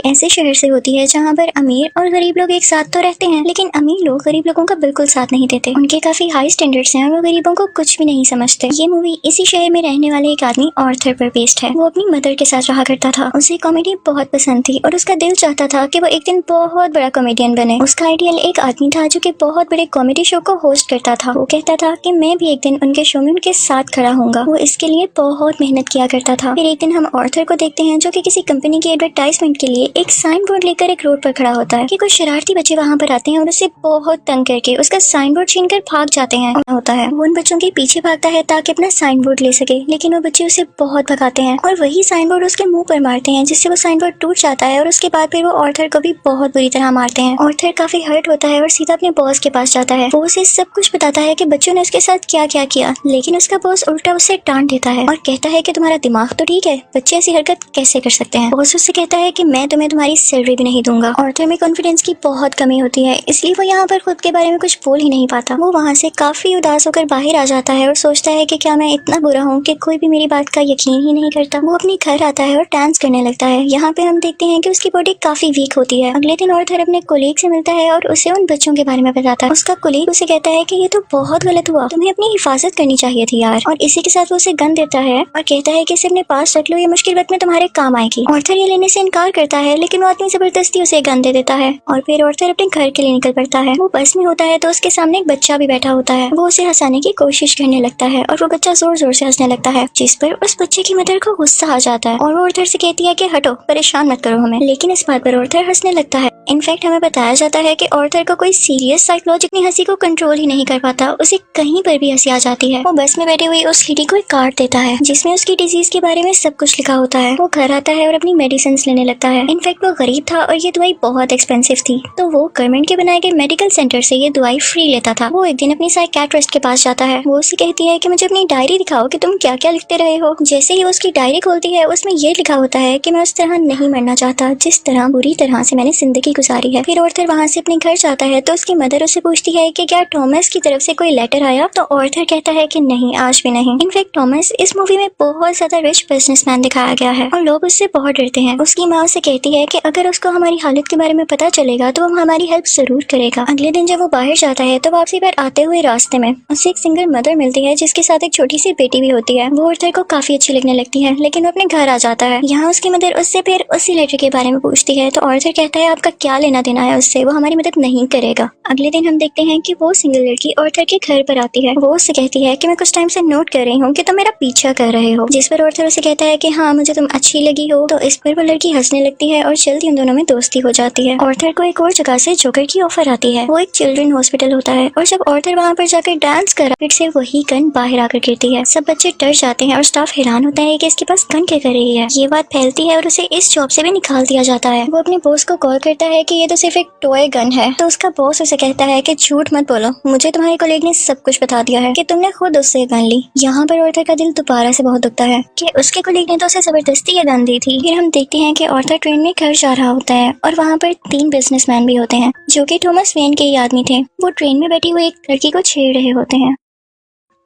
ऐसे शहर से होती है जहाँ पर अमीर और गरीब लोग एक साथ तो रहते हैं, लेकिन अमीर लोग गरीब लोगों का बिल्कुल साथ नहीं देते। उनके काफी हाई स्टैंडर्ड्स हैं और वो गरीबों को कुछ भी नहीं समझते। ये मूवी इसी शहर में रहने वाले एक आदमी ऑर्थर पर बेस्ड है। वो अपनी मदर के साथ रहा करता था। उसे कॉमेडी बहुत पसंद थी और उसका दिल चाहता था कि वो एक दिन बहुत बड़ा कॉमेडियन बने। उसका आइडियल एक आदमी था जो कि बहुत बड़े कॉमेडी शो को होस्ट करता था। वो कहता था कि मैं भी एक दिन उनके शो में उनके साथ खड़ा होऊंगा। वो इसके लिए बहुत मेहनत किया करता था। फिर एक दिन हम ऑर्थर को देखते हैं जो कि किसी कंपनी की एडवर्टाइजमेंट के लिए एक साइन बोर्ड लेकर एक रोड पर खड़ा होता है कि कुछ शरारती बच्चे वहाँ पर आते हैं और उसे बहुत तंग करके उसका साइन बोर्ड छीन कर भाग जाते हैं। होता है वो उन बच्चों के पीछे भागता है ताकि अपना साइन बोर्ड ले सके, लेकिन वो बच्चे उसे बहुत भगाते हैं और वही साइन बोर्ड उसके मुंह पर मारते हैं, जिससे वो साइन बोर्ड टूट जाता है। और उसके बाद फिर वो ऑर्थर को भी बहुत बुरी तरह मारते हैं। ऑर्थर काफी हर्ट होता है और सीधा अपने बॉस के पास जाता है। वो उसे सब कुछ बताता है कि बच्चों ने उसके साथ क्या क्या किया, लेकिन उसका बॉस उल्टा उसे डांट देता है और कहता है कि तुम्हारा दिमाग तो ठीक है, बच्चे ऐसी हरकत कैसे कर सकते हैं। बॉस उससे कहता है कि मैं तुम्हें तुम्हारी सैलरी भी नहीं दूंगा। ऑर्थर में कॉन्फिडेंस की बहुत कमी होती है, इसलिए वो यहाँ पर खुद के बारे में कुछ बोल ही नहीं पाता। वो वहाँ से काफी उदास होकर बाहर आ जाता है और सोचता है कि क्या मैं इतना बुरा हूँ कि कोई भी मेरी बात का यकीन ही नहीं करता। वो अपने घर आता है और डांस करने लगता है। यहाँ पे हम देखते हैं कि उसकी बॉडी काफी वीक होती है। अगले दिन ऑर्थर अपने कोलीग से मिलता है और उसे उन बच्चों के बारे में बताता है। उसका कोलीग उसे कहता है कि ये तो बहुत गलत हुआ, तुम्हें अपनी हिफाजत करनी चाहिए थी यार। और इसी के साथ वो उसे गन देता है और कहता है कि इसे अपने पास रख लो, ये मुश्किल वक्त में तुम्हारे काम आएगी। ऑर्थर ये लेने से इनकार करता है, लेकिन वो आदमी जबरदस्ती उसे गन दे देता है और फिर ऑर्थर अपने घर के लिए निकल पड़ता है। वो बस में होता है तो उसके सामने एक बच्चा भी बैठा होता है। वो उसे हंसाने की कोशिश करने लगता है और वो बच्चा जोर जोर से हंसने लगता है, जिस पर उस बच्चे की मदर को गुस्सा आ जाता है और वो ऑर्थर से कहती है कि हटो, परेशान मत करो हमें। लेकिन इस बात पर ऑर्थर हंसने लगता है। इनफैक्ट हमें बताया जाता है कि ऑर्थर को कोई सीरियस साइकोलॉजिकल हंसी को कंट्रोल ही नहीं कर पाता। उसे कहीं पर भी हंसी आ जाती है। वो बस में बैठी हुई उस लेडी को एक कार्ड देता है जिसमें उसकी डिजीज के बारे में सब कुछ लिखा होता है। वो घर आता है और अपनी मेडिसिन लेने लगता है। इनफैक्ट वो गरीब था और ये दवाई बहुत एक्सपेंसिव थी, तो वो गवर्नमेंट के बनाए गए मेडिकल सेंटर से ये दवाई फ्री लेता था। वो एक दिन अपनी साइकियाट्रिस्ट के पास जाता है। वो उसे कहती है कि मुझे अपनी डायरी दिखाओ कि तुम क्या क्या लिखते रहे हो। जैसे ही वो उसकी डायरी खोलती है उसमें ये लिखा होता है कि मैं उस तरह नहीं मरना चाहता जिस तरह बुरी तरह से मैंने जिंदगी गुजारी है। फिर ऑर्थर वहाँ से अपने घर जाता है तो उसकी मदर उसे पूछती है कि क्या टॉमस की तरफ से कोई लेटर आया, तो ऑर्थर कहता है कि नहीं, आज भी नहीं। इनफैक्ट टॉमस इस मूवी में बहुत ज्यादा रिच बिजनेसमैन दिखाया गया है और लोग उससे बहुत डरते हैं। उसकी माँ उसे कहती है कि अगर उसको हमारी हालत के बारे में पता चलेगा तो वो हमारी हेल्प जरूर करेगा। अगले दिन जब वो बाहर जाता है तो वापसी पर आते हुए रास्ते में उसे एक सिंगल मदर मिलती है जिसके साथ एक छोटी सी बेटी भी होती है। वो ऑर्थर को काफी अच्छी लगने लगती है, लेकिन वो अपने घर आ जाता है। यहाँ उसकी मदर उससे फिर उसी लेटर के बारे में पूछती है तो ऑर्थर कहता है आपका क्या लेना देना है उससे, वो हमारी मदद नहीं करेगा। अगले दिन हम देखते हैं कि वो सिंगल लड़की ऑर्थर के घर पर आती है। वो उससे कहती है कि मैं कुछ टाइम से नोट कर रही हूँ कि तुम मेरा पीछा कर रहे हो, जिस पर ऑर्थर उसे कहता है कि हाँ, मुझे तुम अच्छी लगी हो। तो इस पर वो लड़की हंसने लगती है और जल्दी उन दोनों में दोस्ती हो जाती है। ऑर्थर को एक और जगह से जोकर की ऑफर आती है। वो एक चिल्ड्रन हॉस्पिटल होता है और जब ऑर्थर वहाँ पर जाकर डांस कर फिर से वही गन बाहर आकर गिरती है। सब बच्चे डर जाते हैं और स्टाफ हैरान होता है कि इसके पास गन क्या कर रही है। ये बात फैलती है और उसे इस जॉब से भी निकाल दिया जाता है। वो अपने बॉस को कॉल करता है कि ये तो सिर्फ एक टॉय गन है, तो उसका बॉस उसे कहता है कि झूठ मत बोलो, मुझे तुम्हारे कलीग ने सब कुछ बता दिया है कि तुमने खुद उससे गन ली। यहाँ पर ऑर्थर का दिल दोबारा से बहुत दुखता है कि उसके कलीग ने तो उसे जबरदस्ती ये गन दी थी। फिर हम देखते हैं कि ऑर्थर ट्रेन में घर जा रहा होता है और वहाँ पर 3 बिजनेसमैन भी होते हैं जो कि थॉमस वेन के ही आदमी थे। वो ट्रेन में बैठी हुई एक लड़की को छेड़ रहे होते हैं।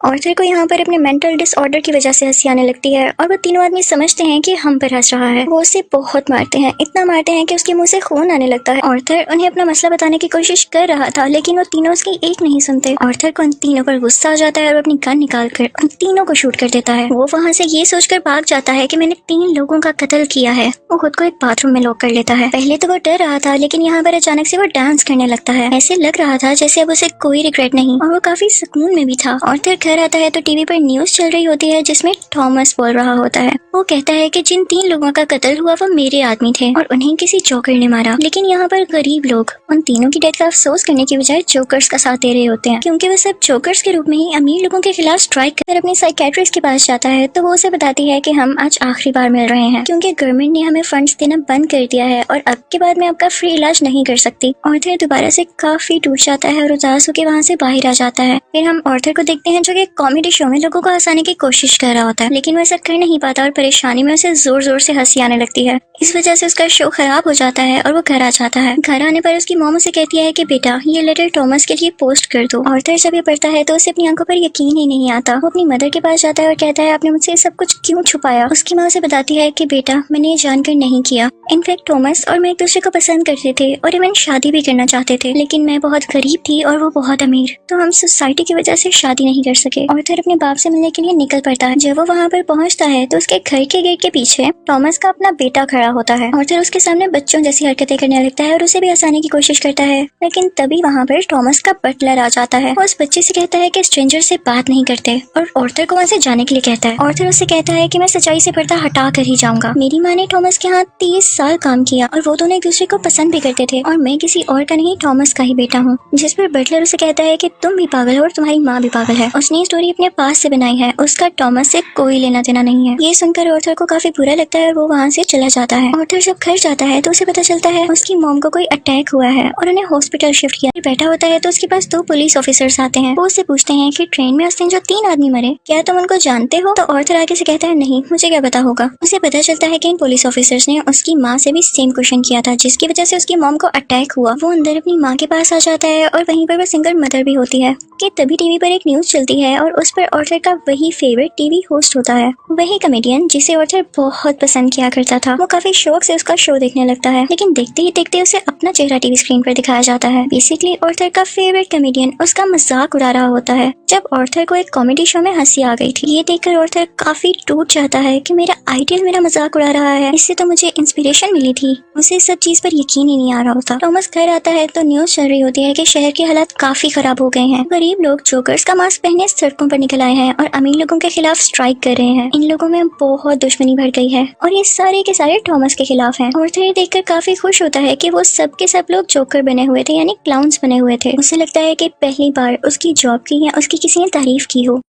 ऑर्थर को यहाँ पर अपने मेंटल डिसऑर्डर की वजह से हंसी आने लगती है और वो तीनों आदमी समझते हैं कि हम पर हंस रहा है। वो उसे बहुत मारते हैं, इतना मारते हैं कि उसके मुंह से खून आने लगता है। ऑर्थर उन्हें अपना मसला बताने की कोशिश कर रहा था, लेकिन वो तीनों उसकी एक नहीं सुनते। ऑर्थर को उन तीनों पर गुस्सा आ जाता है और अपनी गन निकाल कर उन तीनों को शूट कर देता है। वो वहाँ से ये सोचकर भाग जाता है कि मैंने 3 लोगों का कत्ल किया है। वो खुद को एक बाथरूम में लॉक कर लेता है। पहले तो वो डर रहा था, लेकिन यहाँ पर अचानक से वो डांस करने लगता है। ऐसे लग रहा था जैसे अब उसे कोई रिग्रेट नहीं और वो काफी सुकून में भी था। ऑर्थर घर आता है तो टीवी पर न्यूज चल रही होती है जिसमें थॉमस बोल रहा होता है। वो कहता है कि जिन 3 लोगों का कत्ल हुआ वो मेरे आदमी थे और उन्हें किसी जोकर ने मारा। लेकिन यहाँ पर गरीब लोग उन तीनों की डेथ का अफसोस करने की बजाय जोकर्स का साथ दे रहे होते हैं, क्योंकि वो सब जोकर्स के रूप में ही अमीर लोगों के खिलाफ स्ट्राइक कर अपने साइकियाट्रिस्ट के पास जाता है। तो वो उसे बताती है कि हम आज आखिरी बार मिल रहे हैं क्योंकि गवर्नमेंट ने हमें फंड्स देना बंद कर दिया है और अब के बाद मैं आपका फ्री इलाज नहीं कर सकती। ऑर्थर दोबारा से काफी टूट जाता है और उदास होकर वहाँ से बाहर आ जाता है। फिर हम ऑर्थर को देखते हैं जो कि एक कॉमेडी शो में लोगों को हंसाने की कोशिश कर रहा होता है, लेकिन वो ऐसा कर नहीं पाता और परेशानी में उसे जोर जोर से हंसी आने लगती है। इस वजह से उसका शो खराब हो जाता है और वो घर आ जाता है। घर आने पर उसकी मॉम उसे कहती है कि बेटा ये लेटर टॉमस के लिए पोस्ट कर दो। आर्थर जब ये पढ़ता है तो उसे अपनी आंखों पर यकीन ही नहीं आता। वो अपनी मदर के पास जाता है और कहता है आपने मुझसे सब कुछ क्यों छुपाया। उसकी माँ उसे बताती है कि बेटा मैंने ये जानकर नहीं किया। इनफैक्ट टॉमस और मैं एक दूसरे को पसंद करते थे और इवन शादी भी करना चाहते थे, लेकिन मैं बहुत गरीब थी और वो बहुत अमीर, तो हम सोसाइटी की वजह से शादी नहीं कर सके। आर्थर अपने बाप से मिलने के लिए निकल पड़ता है। जब वो वहाँ पर पहुँचता है तो उसके घर के गेट के पीछे टॉमस का अपना बेटा खड़ा होता है। आर्थर उसके सामने बच्चों जैसी हरकतें करने लगता है और उसे भी हंसाने की कोशिश करता है, लेकिन तभी वहाँ पर टॉमस का बटलर आ जाता है। वो उस बच्चे से कहता है कि स्ट्रेंजर से बात नहीं करते और आर्थर को वहाँ से जाने के लिए कहता है। आर्थर उससे कहता है कि मैं सच्चाई से पर्दा हटा कर ही जाऊंगा। मेरी माँ ने टॉमस के यहाँ 30 साल काम किया और वो दोनों एक दूसरे को पसंद भी करते थे और मैं किसी और का नहीं टॉमस का ही बेटा हूँ। जिस पर बटलर उसे कहता है कि तुम भी पागल हो और तुम्हारी माँ भी पागल है। उसने स्टोरी अपने पास से बनाई है, उसका टॉमस से कोई लेना देना नहीं है। ये सुनकर आर्थर को काफी बुरा लगता है और वो वहाँ से चला जाता है। आर्थर जब घर जाता है तो उसे पता चलता है उसकी मॉम को कोई अटैक हुआ है और उन्हें हॉस्पिटल शिफ्ट किया। बैठा होता है तो उसके पास 2 पुलिस ऑफिसर्स आते हैं। वो उससे पूछते हैं कि ट्रेन में उस दिन जो 3 आदमी मरे क्या तुम उनको जानते हो। तो आर्थर आगे से कहता है नहीं, मुझे क्या पता होगा। उसे पता चलता है कि इन पुलिस ऑफिसर्स ने उसकी माँ से भी सेम क्वेश्चन किया था, जिसकी वजह से उसकी मॉम को अटैक हुआ। वो अंदर अपनी माँ के पास आ जाता है और वहीं पर वो सिंगल मदर भी होती है कि तभी टीवी पर एक न्यूज चलती है और उस पर आर्थर का वही फेवरेट टीवी होस्ट होता है, वही कॉमेडियन जिसे आर्थर बहुत पसंद किया करता था। वो काफी शौक से उसका शो देखने लगता है, लेकिन देखते ही देखते उसे अपना चेहरा टीवी स्क्रीन पर दिखाया जाता है। बेसिकली आर्थर का फेवरेट कॉमेडियन उसका मजाक उड़ा रहा होता है। जब आर्थर को एक कॉमेडी शो में हंसी आ गई थी, ये देखकर आर्थर काफी टूट जाता है कि मेरा आइडियल मेरा मजाक उड़ा रहा है, इससे तो मुझे इंस्पिरेशन मिली थी। उसे इस सब चीज पर यकीन ही नहीं आ रहा होता। टॉमस घर आता है तो न्यूज चल रही होती है कि शहर के हालात काफी खराब हो गए हैं। गरीब लोग जोकर्स का मास्क पहने सड़कों पर निकल आए हैं और अमीर लोगों के खिलाफ स्ट्राइक कर रहे हैं। इन लोगों में बहुत दुश्मनी भर गई है और ये सारे के सारे टॉमस के खिलाफ हैं। आर्थर ये देखकर काफी खुश होता है कि वो सब के सब लोग जोकर बने हुए थे, यानी क्लाउन्स बने हुए थे। उसे लगता है कि पहली बार उसकी जॉब की या उसकी किसी ने तारीफ की हो।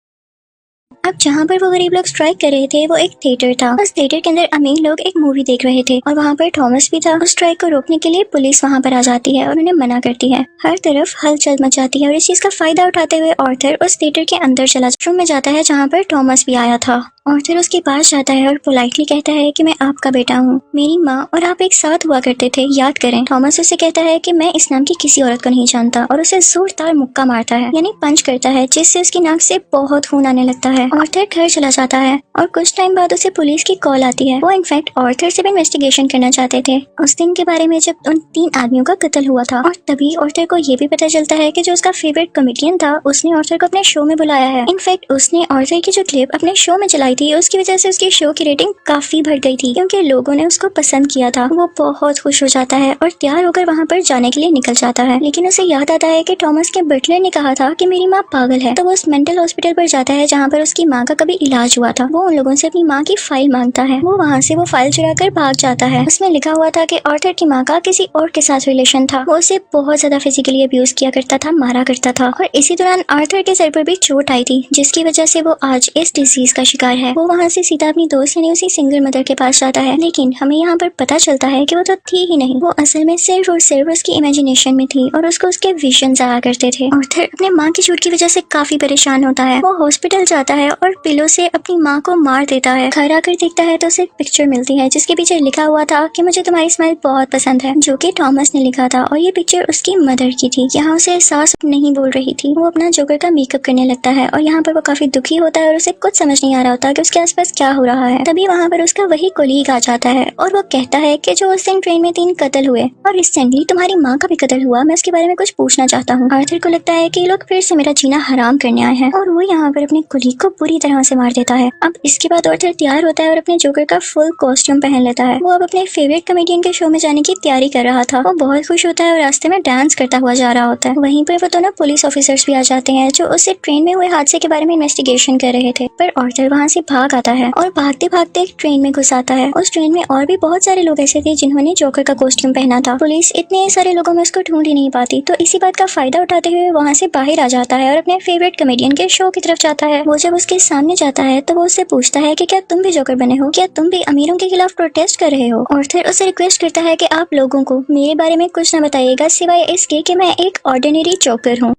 अब जहाँ पर वो गरीब लोग स्ट्राइक कर रहे थे वो एक थिएटर था। उस थिएटर के अंदर अमीर लोग एक मूवी देख रहे थे और वहाँ पर टॉमस भी था। उस स्ट्राइक को रोकने के लिए पुलिस वहाँ पर आ जाती है और उन्हें मना करती है। हर तरफ हलचल मच जाती है और इस चीज का फायदा उठाते हुए आर्थर उस थिएटर के अंदर चला रूम में जाता है जहाँ पर टॉमस भी आया था। आर्थर उसके पास जाता है और पोलाइटली कहता है कि मैं आपका बेटा हूँ, मेरी माँ और आप एक साथ हुआ करते थे, याद करें। टॉमस उसे कहता है कि मैं इस नाम की किसी औरत को नहीं जानता और उसे जोरदार मुक्का मारता है, यानी पंच करता है, जिससे उसकी नाक से बहुत खून आने लगता है। आर्थर घर चला जाता है और कुछ टाइम बाद उसे पुलिस की कॉल आती है। वो इनफैक्ट आर्थर से भी इन्वेस्टिगेशन करना चाहते थे उस दिन के बारे में जब उन 3 आदमियों का कत्ल हुआ था। और तभी आर्थर को ये भी पता चलता है कि जो उसका फेवरेट कॉमेडियन था उसने आर्थर को अपने शो में बुलाया है। इनफैक्ट उसने आर्थर की जो क्लिप अपने शो में चलाई थी उसकी वजह से उसकी शो की रेटिंग काफी बढ़ गई थी, क्योंकि लोगों ने उसको पसंद किया था। वो बहुत खुश हो जाता है और तैयार होकर वहाँ पर जाने के लिए निकल जाता है, लेकिन उसे याद आता है कि टॉमस के बटलर ने कहा था कि मेरी माँ पागल है। तो वो उस मेंटल हॉस्पिटल पर जाता है जहाँ पर उसकी माँ का कभी इलाज हुआ था। वो उन लोगों से अपनी माँ की फाइल मांगता है। वो वहाँ से वो फाइल चुरा कर भाग जाता है। उसमें लिखा हुआ था कि आर्थर की माँ का किसी और के साथ रिलेशन था। वो उसे बहुत ज्यादा फिजिकली अब्यूज किया करता था, मारा करता था और इसी दौरान आर्थर के सर पर भी चोट आई थी, जिसकी वजह से वो आज इस डिजीज का शिकार है। वो वहाँ से सीधा अपनी दोस्त यानी उसी सिंगल मदर के पास जाता है, लेकिन हमें यहाँ पर पता चलता है कि वो तो थी ही नहीं। वो असल में सिर्फ और सिर्फ उसकी इमेजिनेशन में थी और उसको उसके विजन आया करते थे। आर्थर अपने माँ की चोट की वजह से काफी परेशान होता है। वो हॉस्पिटल जाता है और पिलो से अपनी माँ को मार देता है। घर आकर देखता है तो उसे एक पिक्चर मिलती है जिसके पीछे लिखा हुआ था कि मुझे तुम्हारी स्माइल बहुत पसंद है, जो कि टॉमस ने लिखा था और ये पिक्चर उसकी मदर की थी। यहाँ उसे एहसास नहीं बोल रही थी। वो अपना जोकर का मेकअप करने लगता है और यहाँ पर वो काफी दुखी होता है और उसे कुछ समझ नहीं आ रहा होता कि उसके आसपास क्या हो रहा है। तभी वहाँ पर उसका वही कोलीग आ जाता है और वो कहता है कि जो उस दिन ट्रेन में 3 कत्ल हुए और रिसेंटली तुम्हारी माँ का भी कत्ल हुआ, मैं उसके बारे में कुछ पूछना चाहता हूँ। आर्थर को लगता है कि ये लोग फिर से मेरा जीना हराम करने आए हैं और वो यहाँ पर अपने कोलीग को बुरी तरह से मार देता है। अब इसके बाद आर्थर तैयार होता है और अपने जोकर का फुल कॉस्ट्यूम पहन लेता है। वो अब अपने फेवरेट कॉमेडियन के शो में जाने की तैयारी कर रहा था। वो बहुत खुश होता है और रास्ते में डांस करता हुआ जा रहा होता है। वहीं पर वो दोनों पुलिस ऑफिसर्स भी आ जाते हैं जो उससे ट्रेन में हुए हादसे के बारे में इन्वेस्टिगेशन कर रहे थे। पर आर्थर वहाँ से भाग आता है और भागते भागते एक ट्रेन में घुस आता है। उस ट्रेन में और भी बहुत सारे लोग ऐसे थे जिन्होंने जोकर का कॉस्ट्यूम पहना था। पुलिस इतने सारे लोगों में उसको ढूंढ ही नहीं पाती, तो इसी बात का फायदा उठाते हुए वहाँ से बाहर आ जाता है और अपने फेवरेट कॉमेडियन के शो की तरफ जाता है। वो जब उसके सामने जाता है तो वो उससे पूछता है कि क्या तुम भी जोकर बने हो, क्या तुम भी अमीरों के खिलाफ प्रोटेस्ट कर रहे हो। आर्थर उससे रिक्वेस्ट करता है कि आप लोगों को मेरे बारे में कुछ न बताइएगा सिवाय इसके कि मैं एक ऑर्डिनरी जोकर हूँ।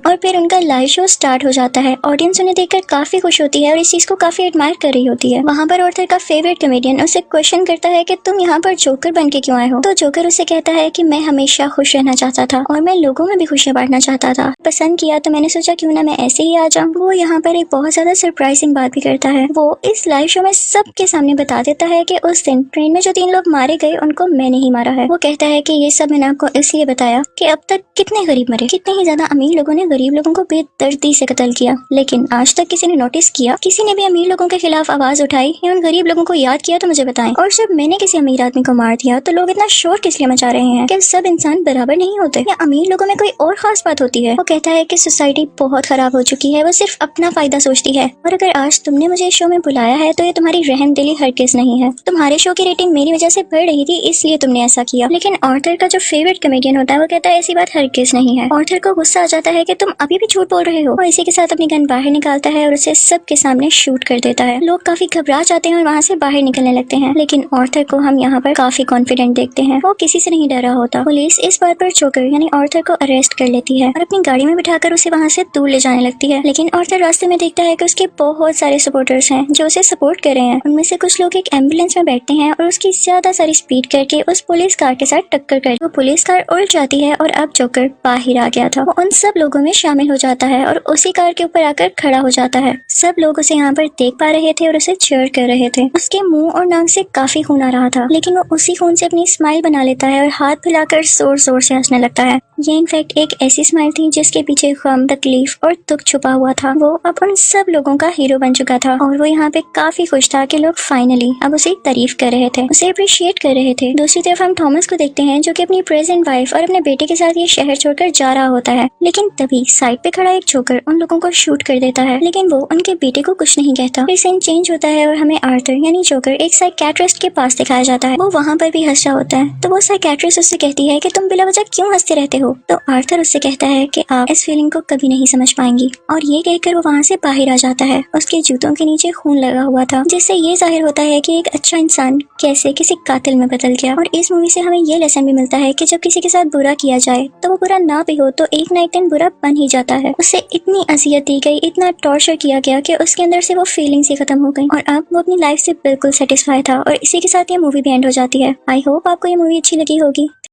और फिर उनका लाइव शो स्टार्ट हो जाता है। ऑडियंस उन्हें देखकर काफी खुश होती है और इस चीज को काफी एडमायर कर रही होती है। वहाँ पर ऑर्थर का फेवरेट कॉमेडियन उसे क्वेश्चन करता है कि तुम यहाँ पर जोकर बन के क्यों आए हो। तो जोकर उसे कहता है कि मैं हमेशा खुश रहना चाहता था और मैं लोगों में भी खुशियां बांटना चाहता था। पसंद किया तो मैंने सोचा क्यों ना मैं ऐसे ही आ जाऊं। वो यहाँ पर एक बहुत ज्यादा सरप्राइजिंग बात भी करता है। वो इस लाइव शो में सबके सामने बता देता है कि उस दिन ट्रेन में जो 3 लोग मारे गए उनको मैंने ही मारा है। वो कहता है कि ये सब मैंने आपको इसलिए बताया कि अब तक कितने गरीब मरे, कितने ही ज्यादा अमीर लोगों ने गरीब लोगों को बेदर्दी से कत्ल किया, लेकिन आज तक किसी ने नोटिस किया, किसी ने भी अमीर लोगों के खिलाफ आवाज उठाई या उन गरीब लोगों को याद किया तो मुझे बताएं। और जब मैंने किसी अमीर आदमी को मार दिया तो लोग इतना शोर किस लिए मचा रहे हैं? क्या सब इंसान बराबर नहीं होते या अमीर लोगों में कोई और खास बात होती है? वो कहता है कि सोसाइटी बहुत खराब हो चुकी है, वो सिर्फ अपना फायदा सोचती है और अगर आज तुमने मुझे इस शो में बुलाया है तो ये तुम्हारी रहमदिली हरगिज नहीं है। तुम्हारे शो की रेटिंग मेरी वजह से बढ़ रही थी इसलिए तुमने ऐसा किया। लेकिन ऑर्थर का जो फेवरेट कॉमेडियन होता है वो कहता है ऐसी बात हरगिज नहीं है। ऑर्थर को गुस्सा आ जाता है कि तुम अभी भी झूठ बोल रहे हो और इसी के साथ अपनी गन बाहर निकालता है और उसे सबके सामने शूट कर देता है। लोग काफी घबरा जाते हैं और वहाँ से बाहर निकलने लगते हैं, लेकिन ऑर्थर को हम यहाँ पर काफी कॉन्फिडेंट देखते हैं। वो किसी से नहीं डरा होता। पुलिस इस बात पर जोकर यानी ऑर्थर को अरेस्ट कर लेती है और अपनी गाड़ी में बिठाकर उसे वहाँ से दूर ले जाने लगती है। लेकिन ऑर्थर रास्ते में देखता है कि उसके बहुत सारे सपोर्टर्स हैं जो उसे सपोर्ट कर रहे हैं। उनमें से कुछ लोग एक एम्बुलेंस में बैठते हैं और उसकी ज्यादा सारी स्पीड करके उस पुलिस कार के साथ टक्कर कर वो पुलिस कार उल्ट जाती है और अब जोकर बाहर आ गया था। वो उन सब लोगों में शामिल हो जाता है और उसी कार के ऊपर आकर खड़ा हो जाता है। सब लोग उसे यहाँ पर देख पा रहे थे और उसे चीयर कर रहे थे। उसके मुंह और नाक से काफी खून आ रहा था, लेकिन वो उसी खून से अपनी स्माइल बना लेता है और हाथ फैलाकर जोर जोर से हंसने लगता है। ये इनफैक्ट एक ऐसी स्माइल थी जिसके पीछे गम, तकलीफ और दुख छुपा हुआ था। वो अब उन सब लोगों का हीरो बन चुका था और वो यहाँ पे काफी खुश था कि लोग फाइनली अब उसे तारीफ कर रहे थे, उसे अप्रिशिएट कर रहे थे। दूसरी तरफ हम थॉमस को देखते हैं जो कि अपनी प्रेजेंट वाइफ और अपने बेटे के साथ ये शहर छोड़कर जा रहा होता है, लेकिन तभी साइड पे खड़ा एक जोकर उन लोगों को शूट कर देता है, लेकिन वो उनके बेटे को कुछ नहीं कहता। फिर सीन चेंज होता है और हमें आर्थर यानी जोकर एक साइकियाट्रिस्ट के पास दिखाया जाता है। वो वहाँ पर भी हंस रहा होता है, तो वो साइकियाट्रिस्ट उससे कहती है कि तुम बिला वजह क्यों हंसते रहते हो। तो आर्थर उससे कहता है कि आप इस फीलिंग को कभी नहीं समझ पाएंगी, और ये कहकर वो वहाँ से बाहर आ जाता है। उसके जूतों के नीचे खून लगा हुआ था, जिससे ये जाहिर होता है कि एक अच्छा इंसान कैसे किसी कातिल में बदल गया। और इस मूवी से हमें ये लेसन भी मिलता है कि जब किसी के साथ बुरा किया जाए तो वो बुरा ना भी हो तो एक ना एक दिन बुरा बन ही जाता है। उसे इतनी अजियत दी गई, इतना टॉर्चर किया गया कि उसके अंदर से वो फीलिंग्स ही खत्म हो गई और अब वो अपनी लाइफ से बिल्कुल सेटिस्फाई था। और इसी के साथ ये मूवी भी एंड हो जाती है। आई होप आपको ये मूवी अच्छी लगी होगी।